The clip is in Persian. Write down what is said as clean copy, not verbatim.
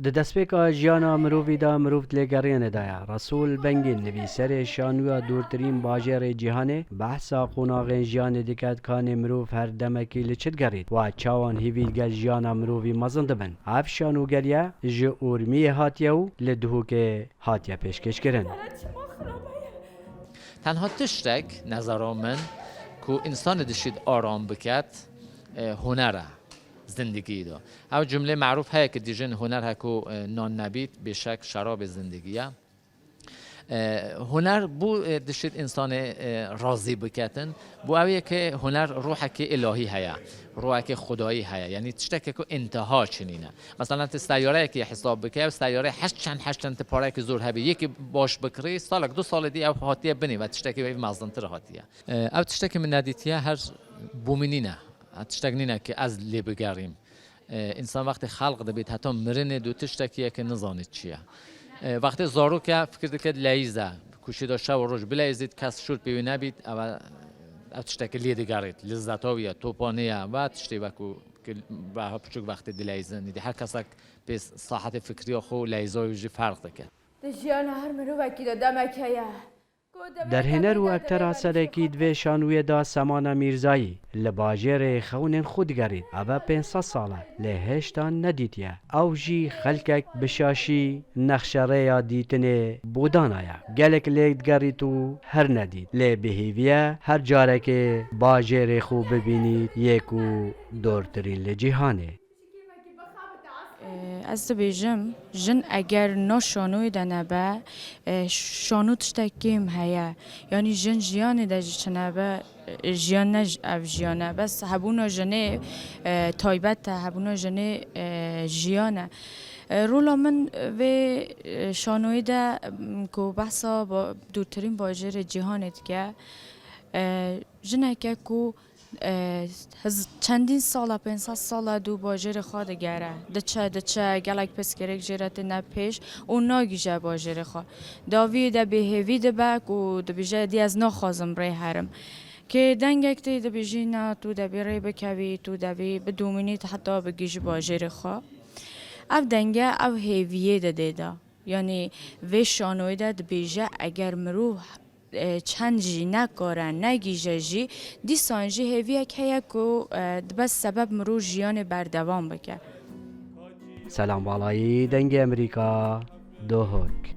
د دەستپێکا ژیانە مرۆڤیدا مرۆڤ لێگەڕێنەدایە ڕەسوول بەنگین نویسەرێ شانووە دوورترین باژێڕێ جیهانێ بەحسا قۆناغێن ژیانێ دەکات کانێ مرۆڤ هەر دەمەکی لە چت گەڕێت و چاوان هیویل گەل ژیانە مرۆڤی مەزن دەبن ئەف شانووگەریە ji ئورمیە هاتیە و لە دهۆکێ هاتیە پێشکەشکردن. تنها تشتێک نظرا من کو انسان دشید آرام بکات هنره زندگی دا. او جمله معروف هست که دیجن هنر هکو نان نبید به شک شراب زندگیه. هنر بو دشید انسان راضی بکتن بو اویه که هنر روح که الهی هیا روح که خدایی هیا یعنی تشتک که انتها چنینه مثلا سیاره که حساب بکه سیاره هشت پاره که زور هبی یکی باش بکری سالک 2 سال دی او هاتیه بنی و تشتک به مازن تر هاتیه او تشتک من ندیتیه هر بومینینه تشتک نینه که از لی بگریم انسان وقتی خلق دبید حتی مرنه دو تشتکیه که نزانید چیه وقتی زارو که فکر دکت لیزه کوشی داشته و روش بلیزید کس شد ببینه بید اول تشتکی لیده گرید لذتاویه توپانیه و تشتی وکو که به پچوک وقتی لیزه نیدی هر کسک به صحت فکری خو لیزاویجی فرق دکت دجیان هر مرو وکی دمکیه دەرهێنەر و ئەکتەرا سەرەکی دوێ شانوویەدا سەمانە میرزایی لە باژێرێ خەونێن خود گەڕید ئەvە 500 ساڵە لێ هێشتا نەدیتیە ئەو ژی خەلکێک بشاشی نەخشەڕێیا دیتنێ بۆدانایە گەلێک لێک گەڕیت و هەر نەدیت لێ بهێویە هەر جارێکێ باژێرێ خو ببینیت یەک و دۆرترین لە جیهانێ از بیجم جن اگر نشانوی دنبه شانو تشتکیم هیا یعنی جن جیان دج چنبه جیان نج اف جیانه بس هبونا جنه تایبت هبونا جنه جیانه رولا من و شانوی ده کو بحثا با دورترین باجر جهان دیگه جنه که کو چندین ساله 500 ساله دو باجر خود گره دچه گلک پس کرک جرات نپیش و ناگیجه باجر خود داوی ده بهوی ده بک و ده بیجه دی از نخوازم ری هرم که دنگک تی ده بیجی نه تو ده بی ری بکوی تو ده بی بدومینی حتی بگیج باجر خود او دنگه او هیویه ده دیده یعنی وی شانوی ده بیجه اگر مروح چند جی نکاره نگیجه جی دی سانجی هیویه که یکو بس سبب مرو جیان بردوام بکه سلام بالایی دنگ امریکا دهوک